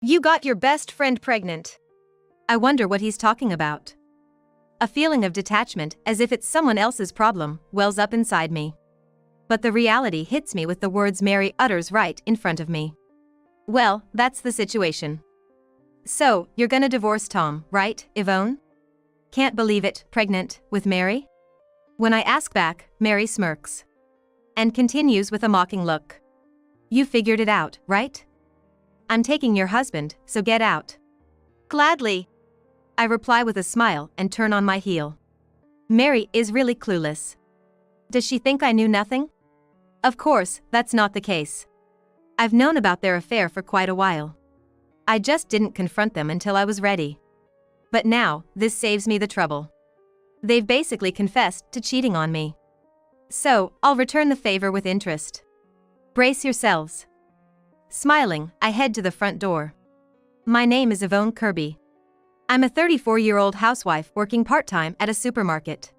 You got your best friend pregnant. I wonder what he's talking about. A feeling of detachment, as if it's someone else's problem, wells up inside me. But the reality hits me with the words Mary utters right in front of me. Well, that's the situation. So, you're gonna divorce Tom, right, Yvonne? Can't believe it, pregnant, with Mary? When I ask back, Mary smirks. And continues with a mocking look. You figured it out, right? I'm taking your husband, so get out. Gladly. I reply with a smile and turn on my heel. Mary is really clueless. Does she think I knew nothing? Of course, that's not the case. I've known about their affair for quite a while. I just didn't confront them until I was ready. But now, this saves me the trouble. They've basically confessed to cheating on me. So, I'll return the favor with interest. Brace yourselves. Smiling, I head to the front door. My name is Yvonne Kirby. I'm a 34-year-old housewife working part-time at a supermarket.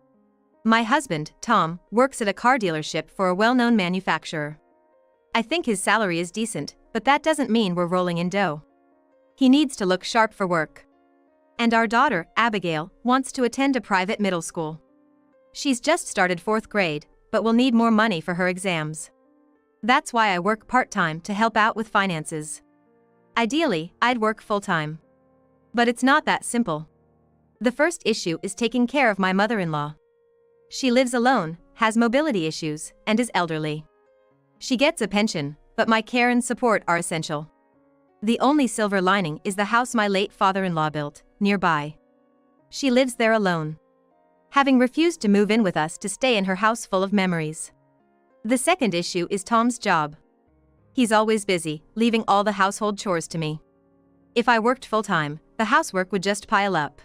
My husband, Tom, works at a car dealership for a well-known manufacturer. I think his salary is decent, but that doesn't mean we're rolling in dough. He needs to look sharp for work. And our daughter, Abigail, wants to attend a private middle school. She's just started 4th grade, but will need more money for her exams. That's why I work part-time to help out with finances. Ideally, I'd work full-time. But it's not that simple. The first issue is taking care of my mother-in-law. She lives alone, has mobility issues, and is elderly. She gets a pension, but my care and support are essential. The only silver lining is the house my late father-in-law built, nearby. She lives there alone, having refused to move in with us to stay in her house full of memories. The second issue is Tom's job. He's always busy, leaving all the household chores to me. If I worked full-time, the housework would just pile up.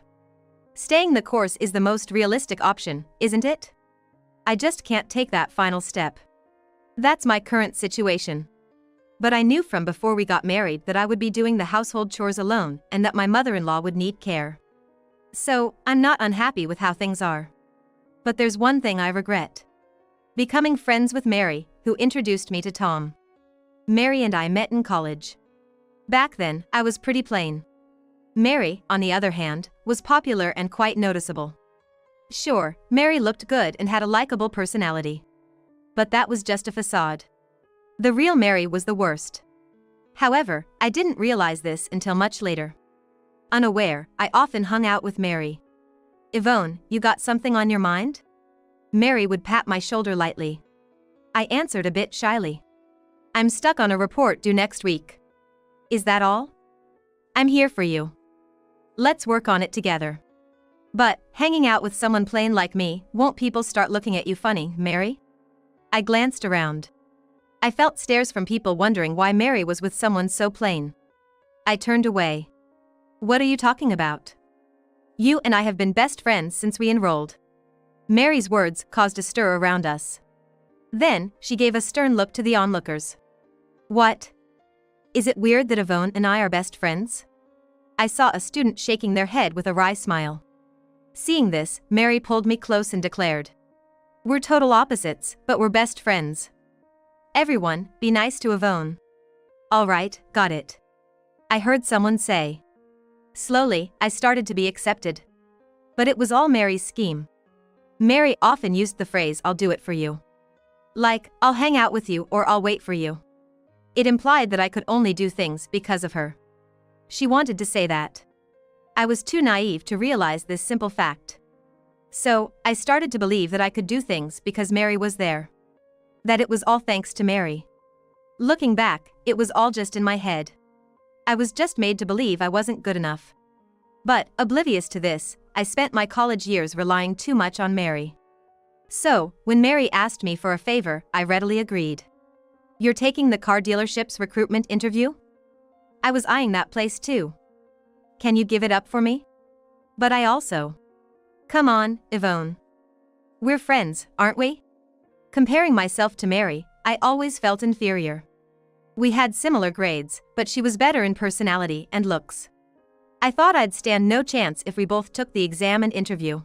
Staying the course is the most realistic option, isn't it? I just can't take that final step. That's my current situation. But I knew from before we got married that I would be doing the household chores alone and that my mother-in-law would need care. So, I'm not unhappy with how things are. But there's one thing I regret. Becoming friends with Mary, who introduced me to Tom. Mary and I met in college. Back then, I was pretty plain. Mary, on the other hand, was popular and quite noticeable. Sure, Mary looked good and had a likable personality. But that was just a facade. The real Mary was the worst. However, I didn't realize this until much later. Unaware, I often hung out with Mary. Yvonne, you got something on your mind? Mary would pat my shoulder lightly. I answered a bit shyly. I'm stuck on a report due next week. Is that all? I'm here for you. Let's work on it together. But, hanging out with someone plain like me, won't people start looking at you funny, Mary? I glanced around. I felt stares from people wondering why Mary was with someone so plain. I turned away. What are you talking about? You and I have been best friends since we enrolled. Mary's words caused a stir around us. Then, she gave a stern look to the onlookers. What? Is it weird that Yvonne and I are best friends? I saw a student shaking their head with a wry smile. Seeing this, Mary pulled me close and declared. We're total opposites, but we're best friends. Everyone, be nice to Yvonne. All right, got it. I heard someone say. Slowly, I started to be accepted. But it was all Mary's scheme. Mary often used the phrase, I'll do it for you. Like, I'll hang out with you or I'll wait for you. It implied that I could only do things because of her. She wanted to say that. I was too naive to realize this simple fact. So, I started to believe that I could do things because Mary was there. That it was all thanks to Mary. Looking back, it was all just in my head. I was just made to believe I wasn't good enough. But, oblivious to this, I spent my college years relying too much on Mary. So, when Mary asked me for a favor, I readily agreed. You're taking the car dealership's recruitment interview? I was eyeing that place too. Can you give it up for me? But I also. Come on, Yvonne. We're friends, aren't we? Comparing myself to Mary, I always felt inferior. We had similar grades, but she was better in personality and looks. I thought I'd stand no chance if we both took the exam and interview.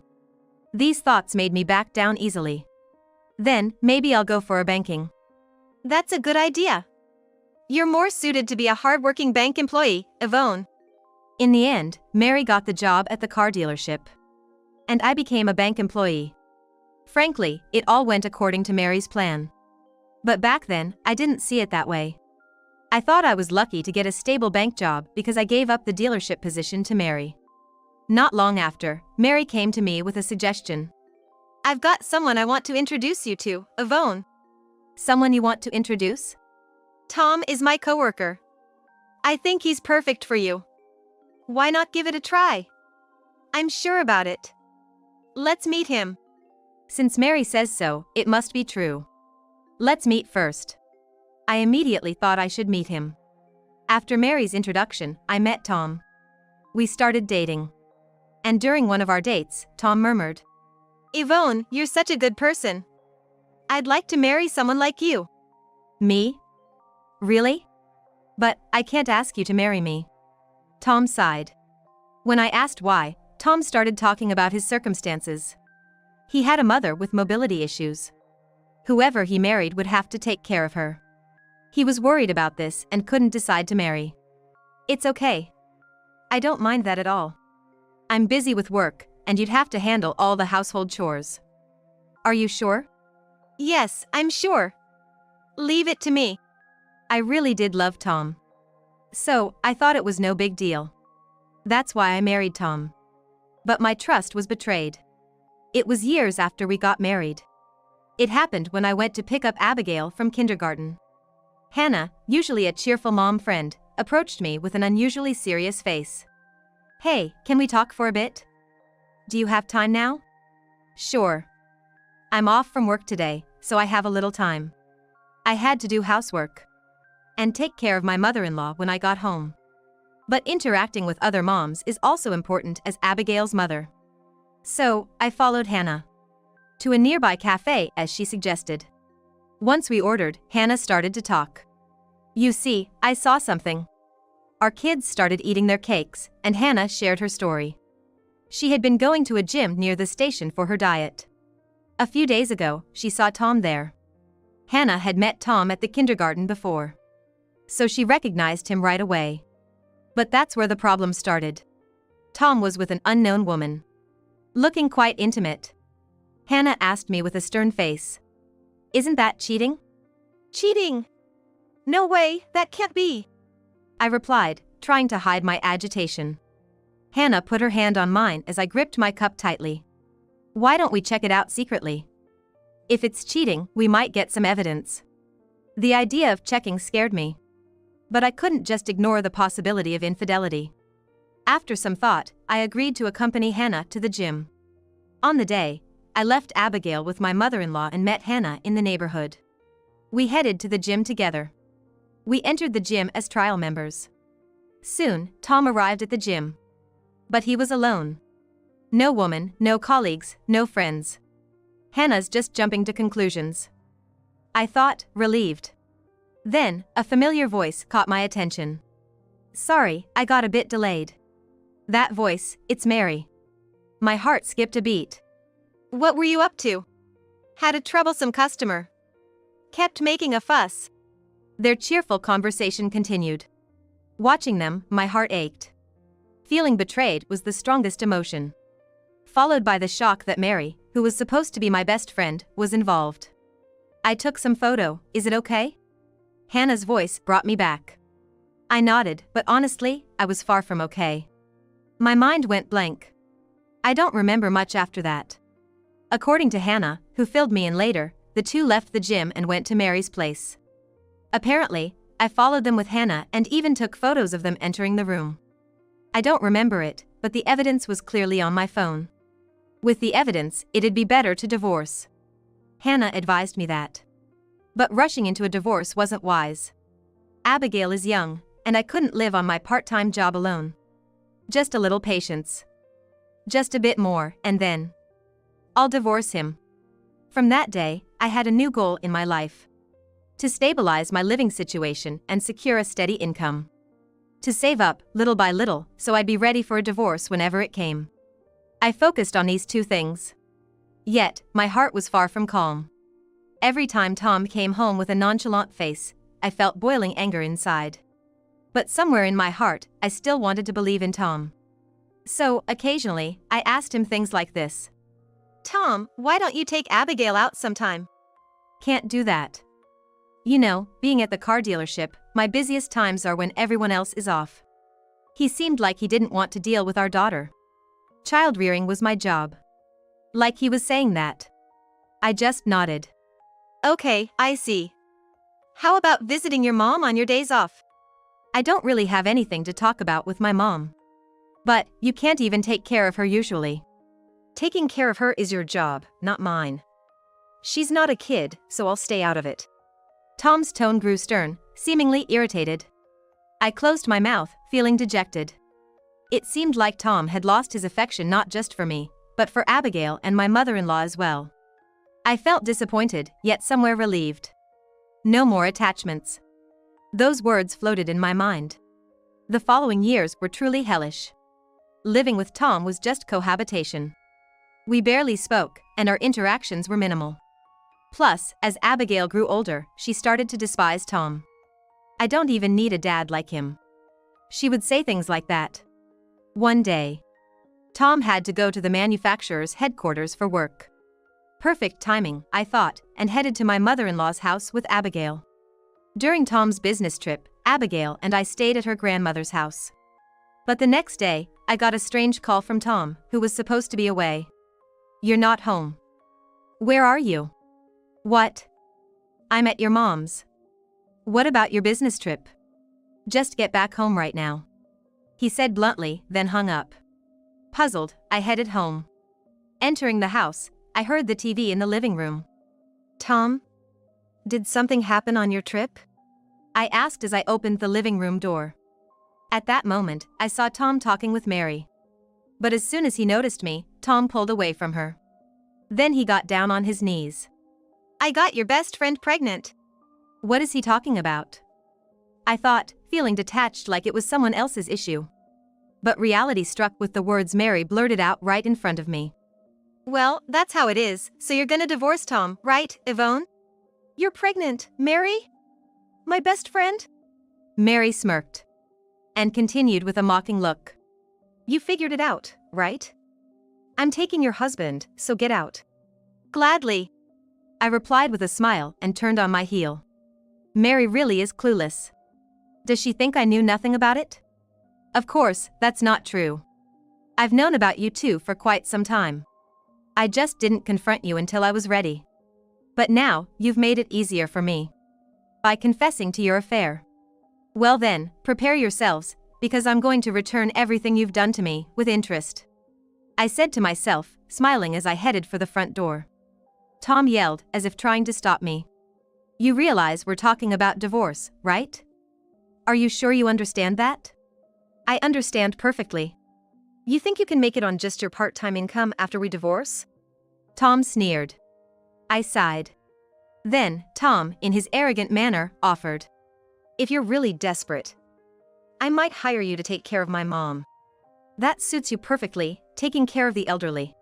These thoughts made me back down easily. Then, maybe I'll go for a banking. That's a good idea. You're more suited to be a hardworking bank employee, Yvonne. In the end, Mary got the job at the car dealership. And I became a bank employee. Frankly, it all went according to Mary's plan. But back then, I didn't see it that way. I thought I was lucky to get a stable bank job because I gave up the dealership position to Mary. Not long after, Mary came to me with a suggestion. I've got someone I want to introduce you to, Yvonne. Someone you want to introduce? Tom is my coworker. I think he's perfect for you. Why not give it a try? I'm sure about it. Let's meet him. Since Mary says so, it must be true. Let's meet first. I immediately thought I should meet him. After Mary's introduction, I met Tom. We started dating. And during one of our dates, Tom murmured, Yvonne, you're such a good person. I'd like to marry someone like you. Me? Really? But I can't ask you to marry me. Tom sighed. When I asked why, Tom started talking about his circumstances. He had a mother with mobility issues. Whoever he married would have to take care of her. He was worried about this and couldn't decide to marry. It's okay. I don't mind that at all. I'm busy with work, and you'd have to handle all the household chores. Are you sure? Yes, I'm sure. Leave it to me. I really did love Tom. So, I thought it was no big deal. That's why I married Tom. But my trust was betrayed. It was years after we got married. It happened when I went to pick up Abigail from kindergarten. Hannah, usually a cheerful mom friend, approached me with an unusually serious face. Hey, can we talk for a bit? Do you have time now? Sure. I'm off from work today, so I have a little time. I had to do housework and take care of my mother-in-law when I got home. But interacting with other moms is also important as Abigail's mother. So, I followed Hannah to a nearby cafe as she suggested. Once we ordered, Hannah started to talk. You see, I saw something. Our kids started eating their cakes, and Hannah shared her story. She had been going to a gym near the station for her diet. A few days ago, she saw Tom there. Hannah had met Tom at the kindergarten before, so she recognized him right away. But that's where the problem started. Tom was with an unknown woman, looking quite intimate. Hannah asked me with a stern face, Isn't that cheating? Cheating? No way, that can't be. I replied, trying to hide my agitation. Hannah put her hand on mine as I gripped my cup tightly. Why don't we check it out secretly? If it's cheating, we might get some evidence. The idea of checking scared me. But I couldn't just ignore the possibility of infidelity. After some thought, I agreed to accompany Hannah to the gym. On the day, I left Abigail with my mother-in-law and met Hannah in the neighborhood. We headed to the gym together. We entered the gym as trial members. Soon, Tom arrived at the gym. But he was alone. No woman, no colleagues, no friends. Hannah's just jumping to conclusions. I thought, relieved. Then, a familiar voice caught my attention. Sorry, I got a bit delayed. That voice, it's Mary. My heart skipped a beat. What were you up to? Had a troublesome customer. Kept making a fuss. Their cheerful conversation continued. Watching them, my heart ached. Feeling betrayed was the strongest emotion, followed by the shock that Mary, who was supposed to be my best friend, was involved. I took some photo, is it okay? Hannah's voice brought me back. I nodded, but honestly, I was far from okay. My mind went blank. I don't remember much after that. According to Hannah, who filled me in later, the two left the gym and went to Mary's place. Apparently, I followed them with Hannah and even took photos of them entering the room. I don't remember it, but the evidence was clearly on my phone. With the evidence, it'd be better to divorce. Hannah advised me that. But rushing into a divorce wasn't wise. Abigail is young, and I couldn't live on my part-time job alone. Just a little patience. Just a bit more, and then I'll divorce him. From that day, I had a new goal in my life. To stabilize my living situation and secure a steady income. To save up, little by little, so I'd be ready for a divorce whenever it came. I focused on these two things. Yet, my heart was far from calm. Every time Tom came home with a nonchalant face, I felt boiling anger inside. But somewhere in my heart, I still wanted to believe in Tom. So, occasionally, I asked him things like this. Tom, why don't you take Abigail out sometime? Can't do that. You know, being at the car dealership, my busiest times are when everyone else is off. He seemed like he didn't want to deal with our daughter. Child rearing was my job. Like he was saying that. I just nodded. Okay, I see. How about visiting your mom on your days off? I don't really have anything to talk about with my mom. But, you can't even take care of her usually. Taking care of her is your job, not mine. She's not a kid, so I'll stay out of it. Tom's tone grew stern, seemingly irritated. I closed my mouth, feeling dejected. It seemed like Tom had lost his affection not just for me, but for Abigail and my mother-in-law as well. I felt disappointed, yet somewhere relieved. No more attachments. Those words floated in my mind. The following years were truly hellish. Living with Tom was just cohabitation. We barely spoke, and our interactions were minimal. Plus, as Abigail grew older, she started to despise Tom. I don't even need a dad like him. She would say things like that. One day, Tom had to go to the manufacturer's headquarters for work. Perfect timing, I thought, and headed to my mother-in-law's house with Abigail. During Tom's business trip, Abigail and I stayed at her grandmother's house. But the next day, I got a strange call from Tom, who was supposed to be away. You're not home. Where are you? What? I'm at your mom's. What about your business trip? Just get back home right now. He said bluntly, then hung up. Puzzled, I headed home. Entering the house, I heard the TV in the living room. Tom? Did something happen on your trip? I asked as I opened the living room door. At that moment, I saw Tom talking with Mary. But as soon as he noticed me, Tom pulled away from her. Then he got down on his knees. I got your best friend pregnant. What is he talking about? I thought, feeling detached like it was someone else's issue. But reality struck with the words Mary blurted out right in front of me. Well, that's how it is, so you're gonna divorce Tom, right, Yvonne? You're pregnant, Mary? My best friend? Mary smirked. And continued with a mocking look. You figured it out, right? I'm taking your husband, so get out. Gladly. I replied with a smile and turned on my heel. Mary really is clueless. Does she think I knew nothing about it? Of course, that's not true. I've known about you two for quite some time. I just didn't confront you until I was ready. But now, you've made it easier for me. By confessing to your affair. Well then, prepare yourselves, because I'm going to return everything you've done to me, with interest. I said to myself, smiling as I headed for the front door. Tom yelled, as if trying to stop me. You realize we're talking about divorce, right? Are you sure you understand that? I understand perfectly. You think you can make it on just your part-time income after we divorce? Tom sneered. I sighed. Then, Tom, in his arrogant manner, offered. If you're really desperate, I might hire you to take care of my mom. That suits you perfectly, taking care of the elderly.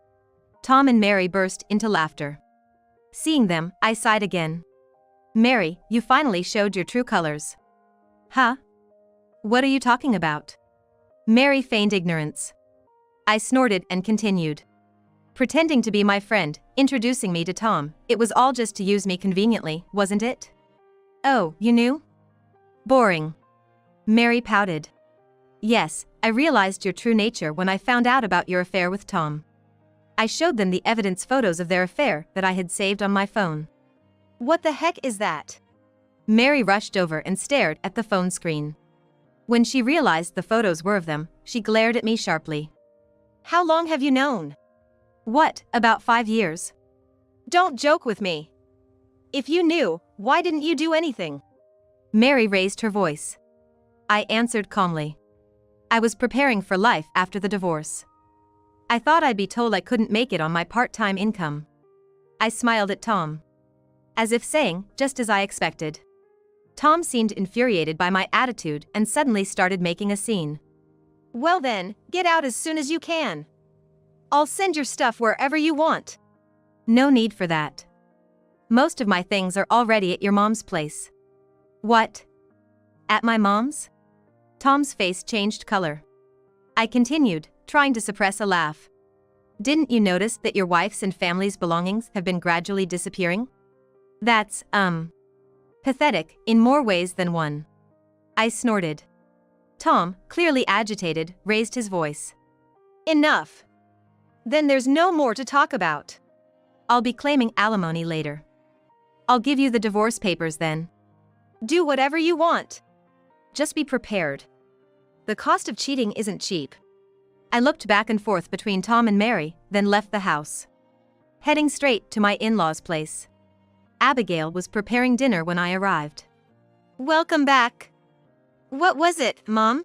Tom and Mary burst into laughter. Seeing them, I sighed again. Mary, you finally showed your true colors. Huh? What are you talking about? Mary feigned ignorance. I snorted and continued. Pretending to be my friend, introducing me to Tom, it was all just to use me conveniently, wasn't it? Oh, you knew? Boring. Mary pouted. Yes, I realized your true nature when I found out about your affair with Tom. I showed them the evidence photos of their affair that I had saved on my phone. What the heck is that? Mary rushed over and stared at the phone screen. When she realized the photos were of them, she glared at me sharply. How long have you known? What, about 5 years? Don't joke with me. If you knew, why didn't you do anything? Mary raised her voice. I answered calmly. I was preparing for life after the divorce. I thought I'd be told I couldn't make it on my part-time income. I smiled at Tom. As if saying, just as I expected. Tom seemed infuriated by my attitude and suddenly started making a scene. Well then, get out as soon as you can. I'll send your stuff wherever you want. No need for that. Most of my things are already at your mom's place. What? At my mom's? Tom's face changed color. I continued, trying to suppress a laugh. Didn't you notice that your wife's and family's belongings have been gradually disappearing? That's, pathetic, in more ways than one. I snorted. Tom, clearly agitated, raised his voice. Enough. Then there's no more to talk about. I'll be claiming alimony later. I'll give you the divorce papers then. Do whatever you want. Just be prepared. The cost of cheating isn't cheap. I looked back and forth between Tom and Mary, then left the house. Heading straight to my in-laws' place. Abigail was preparing dinner when I arrived. Welcome back. What was it, Mom?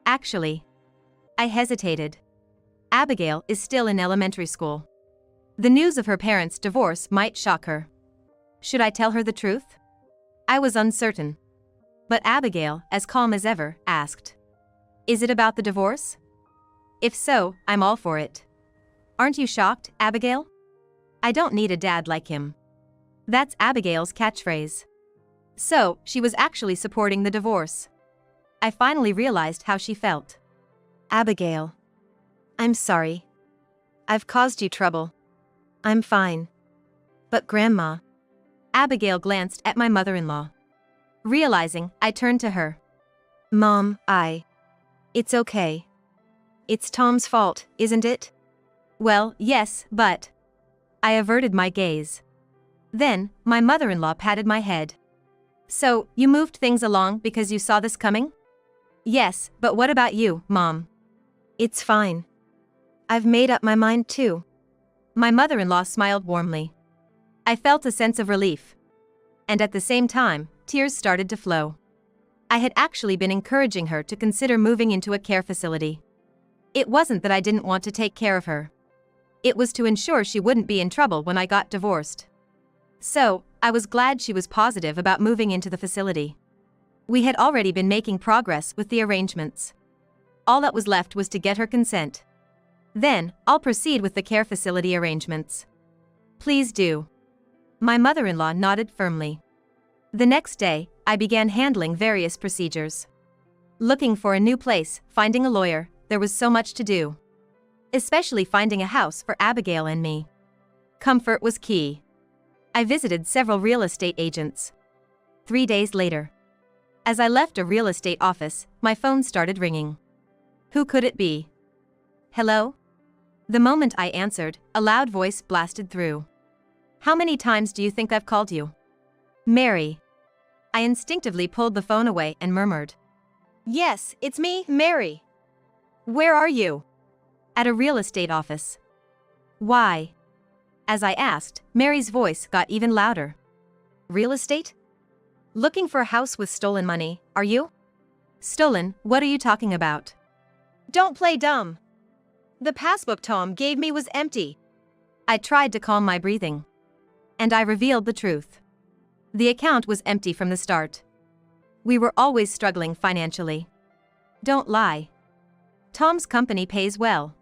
Actually, I hesitated. Abigail is still in elementary school. The news of her parents' divorce might shock her. Should I tell her the truth? I was uncertain. But Abigail, as calm as ever, asked, "Is it about the divorce?" If so, I'm all for it. Aren't you shocked, Abigail? I don't need a dad like him. That's Abigail's catchphrase. So, she was actually supporting the divorce. I finally realized how she felt. Abigail. I'm sorry. I've caused you trouble. I'm fine. But Grandma. Abigail glanced at my mother-in-law. Realizing, I turned to her. Mom, It's okay. It's Tom's fault, isn't it? Well, yes, but... I averted my gaze. Then, my mother-in-law patted my head. So, you moved things along because you saw this coming? Yes, but what about you, Mom? It's fine. I've made up my mind too. My mother-in-law smiled warmly. I felt a sense of relief. And at the same time, tears started to flow. I had actually been encouraging her to consider moving into a care facility. It wasn't that I didn't want to take care of her. It was to ensure she wouldn't be in trouble when I got divorced. So, I was glad she was positive about moving into the facility. We had already been making progress with the arrangements. All that was left was to get her consent. Then, I'll proceed with the care facility arrangements. Please do. My mother-in-law nodded firmly. The next day, I began handling various procedures. Looking for a new place, finding a lawyer, there was so much to do. Especially finding a house for Abigail and me. Comfort was key. I visited several real estate agents. 3 days later. As I left a real estate office, my phone started ringing. Who could it be? Hello? The moment I answered, a loud voice blasted through. How many times do you think I've called you? Mary. I instinctively pulled the phone away and murmured. Yes, it's me, Mary. Where are you? At a real estate office. Why? As I asked, Mary's voice got even louder. Real estate? Looking for a house with stolen money, are you? Stolen? What are you talking about? Don't play dumb. The passbook Tom gave me was empty. I tried to calm my breathing. And I revealed the truth. The account was empty from the start. We were always struggling financially. Don't lie. Tom's company pays well.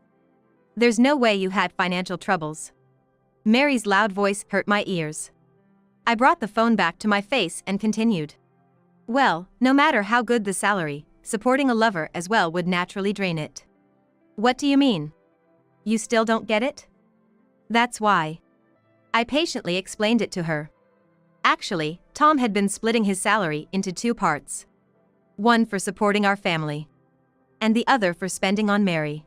There's no way you had financial troubles. Mary's loud voice hurt my ears. I brought the phone back to my face and continued. Well, no matter how good the salary, supporting a lover as well would naturally drain it. What do you mean? You still don't get it? That's why. I patiently explained it to her. Actually, Tom had been splitting his salary into 2 parts. One for supporting our family. And the other for spending on Mary.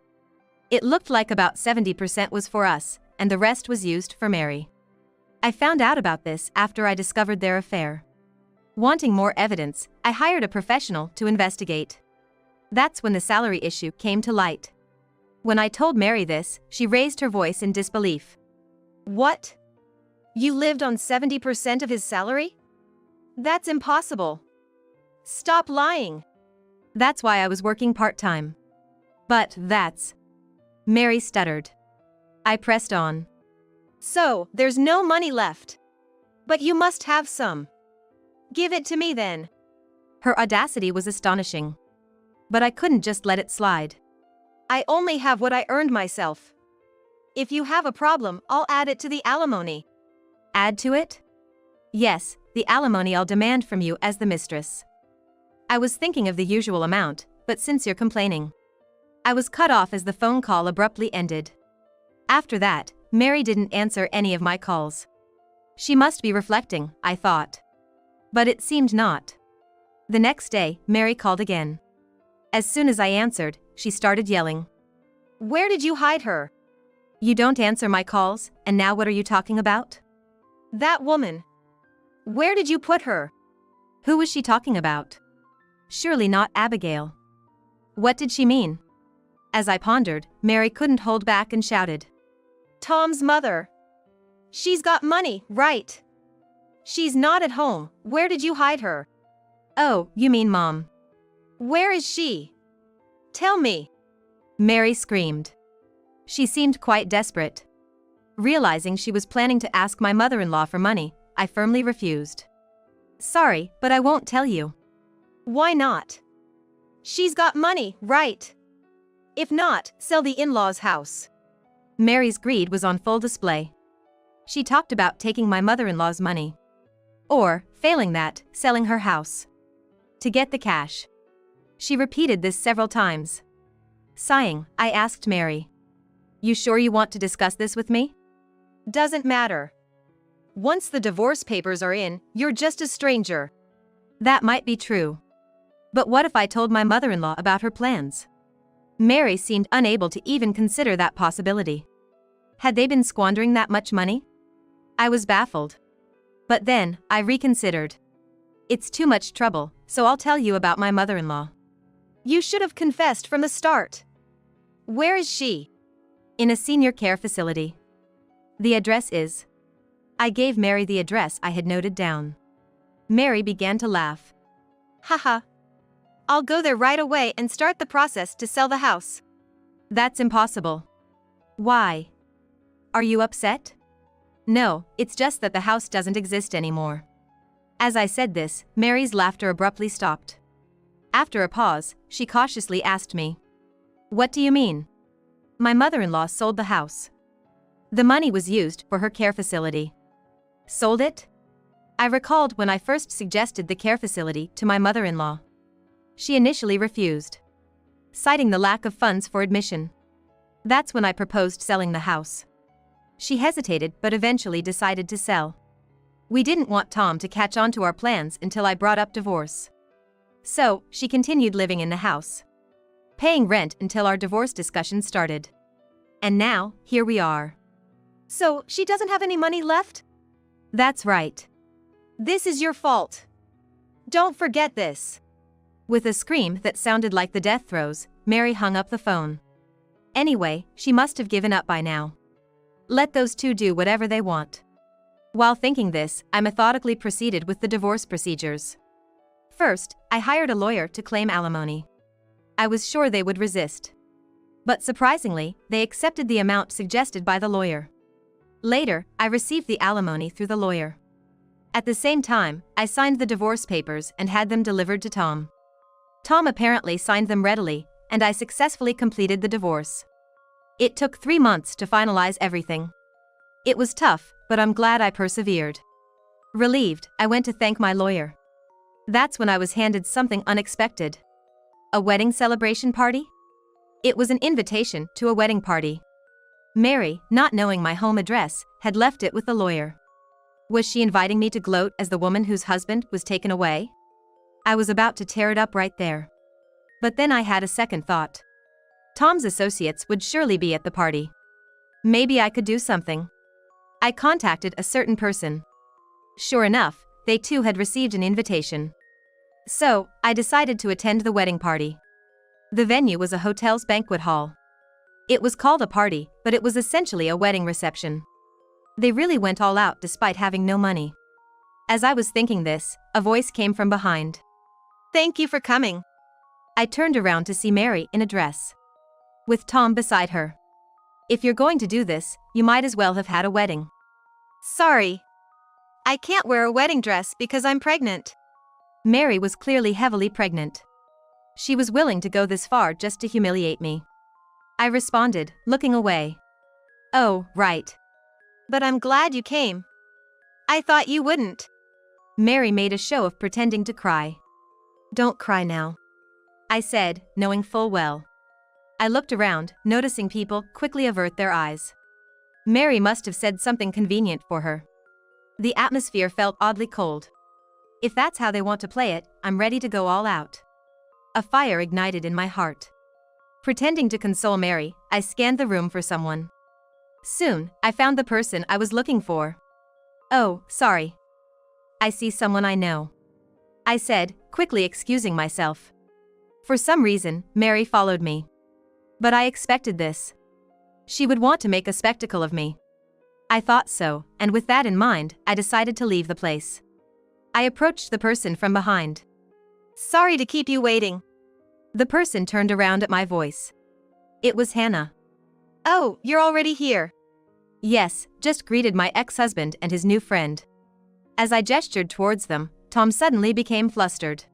It looked like about 70% was for us, and the rest was used for Mary. I found out about this after I discovered their affair. Wanting more evidence, I hired a professional to investigate. That's when the salary issue came to light. When I told Mary this, she raised her voice in disbelief. What? You lived on 70% of his salary? That's impossible. Stop lying. That's why I was working part-time. But that's... Mary stuttered. I pressed on. So, there's no money left. But you must have some. Give it to me then. Her audacity was astonishing. But I couldn't just let it slide. I only have what I earned myself. If you have a problem, I'll add it to the alimony. Add to it? Yes, the alimony I'll demand from you as the mistress. I was thinking of the usual amount, but since you're complaining. I was cut off as the phone call abruptly ended. After that, Mary didn't answer any of my calls. She must be reflecting, I thought. But it seemed not. The next day, Mary called again. As soon as I answered, she started yelling. Where did you hide her? You don't answer my calls, and now what are you talking about? That woman. Where did you put her? Who was she talking about? Surely not Abigail. What did she mean? As I pondered, Mary couldn't hold back and shouted. Tom's mother. She's got money, right? She's not at home. Where did you hide her? Oh, you mean Mom. Where is she? Tell me. Mary screamed. She seemed quite desperate. Realizing she was planning to ask my mother-in-law for money, I firmly refused. Sorry, but I won't tell you. Why not? She's got money, right? If not, sell the in-laws' house. Mary's greed was on full display. She talked about taking my mother-in-law's money. Or, failing that, selling her house. To get the cash. She repeated this several times. Sighing, I asked Mary. You sure you want to discuss this with me? Doesn't matter. Once the divorce papers are in, you're just a stranger. That might be true. But what if I told my mother-in-law about her plans? Mary seemed unable to even consider that possibility. Had they been squandering that much money? I was baffled. But then, I reconsidered. It's too much trouble, so I'll tell you about my mother-in-law. You should have confessed from the start. Where is she? In a senior care facility. The address is. I gave Mary the address I had noted down. Mary began to laugh. Haha. I'll go there right away and start the process to sell the house. That's impossible. Why? Are you upset? No, it's just that the house doesn't exist anymore. As I said this, Mary's laughter abruptly stopped. After a pause, she cautiously asked me. What do you mean? My mother-in-law sold the house. The money was used for her care facility. Sold it? I recalled when I first suggested the care facility to my mother-in-law. She initially refused, citing the lack of funds for admission. That's when I proposed selling the house. She hesitated but eventually decided to sell. We didn't want Tom to catch on to our plans until I brought up divorce. So, she continued living in the house, paying rent until our divorce discussion started. And now, here we are. So, she doesn't have any money left? That's right. This is your fault. Don't forget this. With a scream that sounded like the death throes, Mary hung up the phone. Anyway, she must have given up by now. Let those two do whatever they want. While thinking this, I methodically proceeded with the divorce procedures. First, I hired a lawyer to claim alimony. I was sure they would resist. But surprisingly, they accepted the amount suggested by the lawyer. Later, I received the alimony through the lawyer. At the same time, I signed the divorce papers and had them delivered to Tom. Tom apparently signed them readily, and I successfully completed the divorce. It took 3 months to finalize everything. It was tough, but I'm glad I persevered. Relieved, I went to thank my lawyer. That's when I was handed something unexpected. A wedding celebration party? It was an invitation to a wedding party. Mary, not knowing my home address, had left it with the lawyer. Was she inviting me to gloat as the woman whose husband was taken away? I was about to tear it up right there. But then I had a second thought. Tom's associates would surely be at the party. Maybe I could do something. I contacted a certain person. Sure enough, they too had received an invitation. So, I decided to attend the wedding party. The venue was a hotel's banquet hall. It was called a party, but it was essentially a wedding reception. They really went all out despite having no money. As I was thinking this, a voice came from behind. Thank you for coming. I turned around to see Mary in a dress, with Tom beside her. If you're going to do this, you might as well have had a wedding. Sorry. I can't wear a wedding dress because I'm pregnant. Mary was clearly heavily pregnant. She was willing to go this far just to humiliate me. I responded, looking away. Oh, right. But I'm glad you came. I thought you wouldn't. Mary made a show of pretending to cry. Don't cry now, I said, knowing full well. I looked around, noticing people quickly avert their eyes. Mary must have said something convenient for her. The atmosphere felt oddly cold. If that's how they want to play it, I'm ready to go all out. A fire ignited in my heart. Pretending to console Mary, I scanned the room for someone. Soon, I found the person I was looking for. Oh, sorry. I see someone I know, I said, quickly excusing myself. For some reason, Mary followed me. But I expected this. She would want to make a spectacle of me. I thought so, and with that in mind, I decided to leave the place. I approached the person from behind. Sorry to keep you waiting. The person turned around at my voice. It was Hannah. Oh, you're already here. Yes, just greeted my ex-husband and his new friend. As I gestured towards them, Tom suddenly became flustered.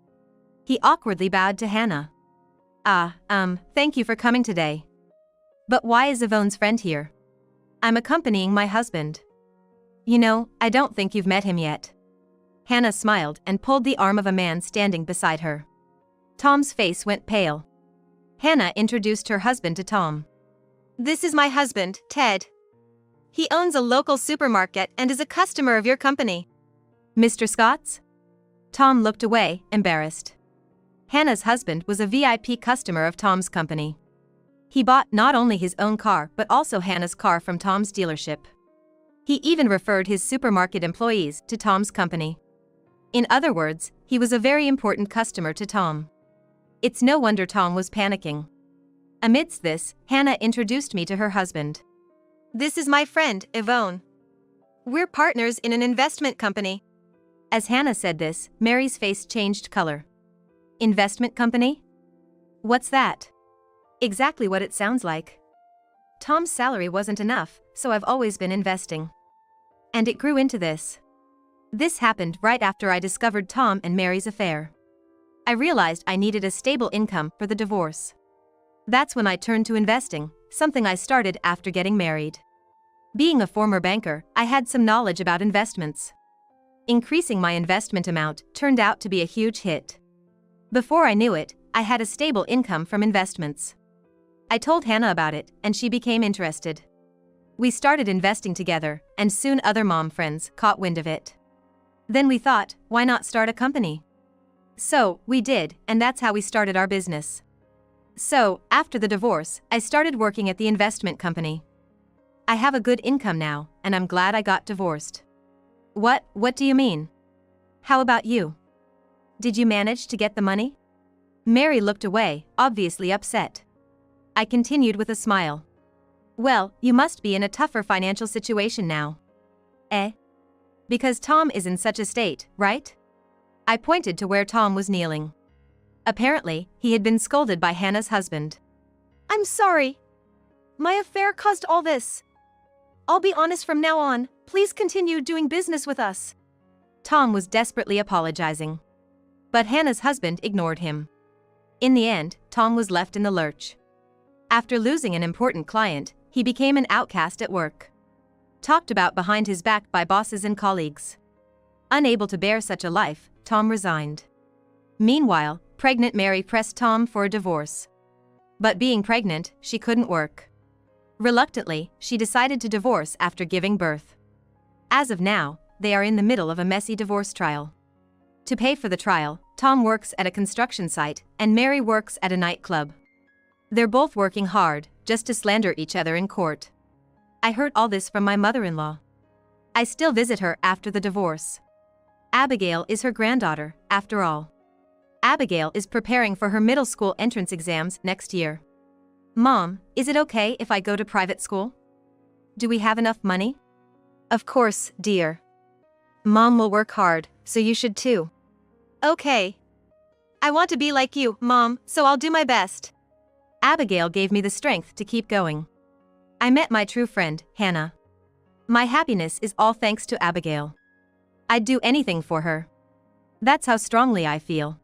He awkwardly bowed to Hannah. Thank you for coming today. But why is Yvonne's friend here? I'm accompanying my husband. You know, I don't think you've met him yet. Hannah smiled and pulled the arm of a man standing beside her. Tom's face went pale. Hannah introduced her husband to Tom. This is my husband, Ted. He owns a local supermarket and is a customer of your company. Mr. Scott's? Tom looked away, embarrassed. Hannah's husband was a VIP customer of Tom's company. He bought not only his own car but also Hannah's car from Tom's dealership. He even referred his supermarket employees to Tom's company. In other words, he was a very important customer to Tom. It's no wonder Tom was panicking. Amidst this, Hannah introduced me to her husband. This is my friend, Yvonne. We're partners in an investment company. As Hannah said this, Mary's face changed color. Investment company? What's that? Exactly what it sounds like. Tom's salary wasn't enough, so I've always been investing. And it grew into this. This happened right after I discovered Tom and Mary's affair. I realized I needed a stable income for the divorce. That's when I turned to investing, something I started after getting married. Being a former banker, I had some knowledge about investments. Increasing my investment amount turned out to be a huge hit. Before I knew it, I had a stable income from investments. I told Hannah about it, and she became interested. We started investing together, and soon other mom friends caught wind of it. Then we thought, why not start a company? So, we did, and that's how we started our business. So, after the divorce, I started working at the investment company. I have a good income now, and I'm glad I got divorced. What do you mean? How about you? Did you manage to get the money? Mary looked away, obviously upset. I continued with a smile. Well, you must be in a tougher financial situation now. Because Tom is in such a state, right? I pointed to where Tom was kneeling. Apparently, he had been scolded by Hannah's husband. I'm sorry. My affair caused all this. I'll be honest from now on, please continue doing business with us. Tom was desperately apologizing. But Hannah's husband ignored him. In the end, Tom was left in the lurch. After losing an important client, he became an outcast at work. Talked about behind his back by bosses and colleagues. Unable to bear such a life, Tom resigned. Meanwhile, pregnant Mary pressed Tom for a divorce. But being pregnant, she couldn't work. Reluctantly, she decided to divorce after giving birth. As of now, they are in the middle of a messy divorce trial. To pay for the trial, Tom works at a construction site and Mary works at a nightclub. They're both working hard, just to slander each other in court. I heard all this from my mother-in-law. I still visit her after the divorce. Abigail is her granddaughter, after all. Abigail is preparing for her middle school entrance exams next year. Mom, is it okay if I go to private school? Do we have enough money? Of course, dear. Mom will work hard, so you should too. Okay. I want to be like you, Mom, so I'll do my best. Abigail gave me the strength to keep going. I met my true friend, Hannah. My happiness is all thanks to Abigail. I'd do anything for her. That's how strongly I feel.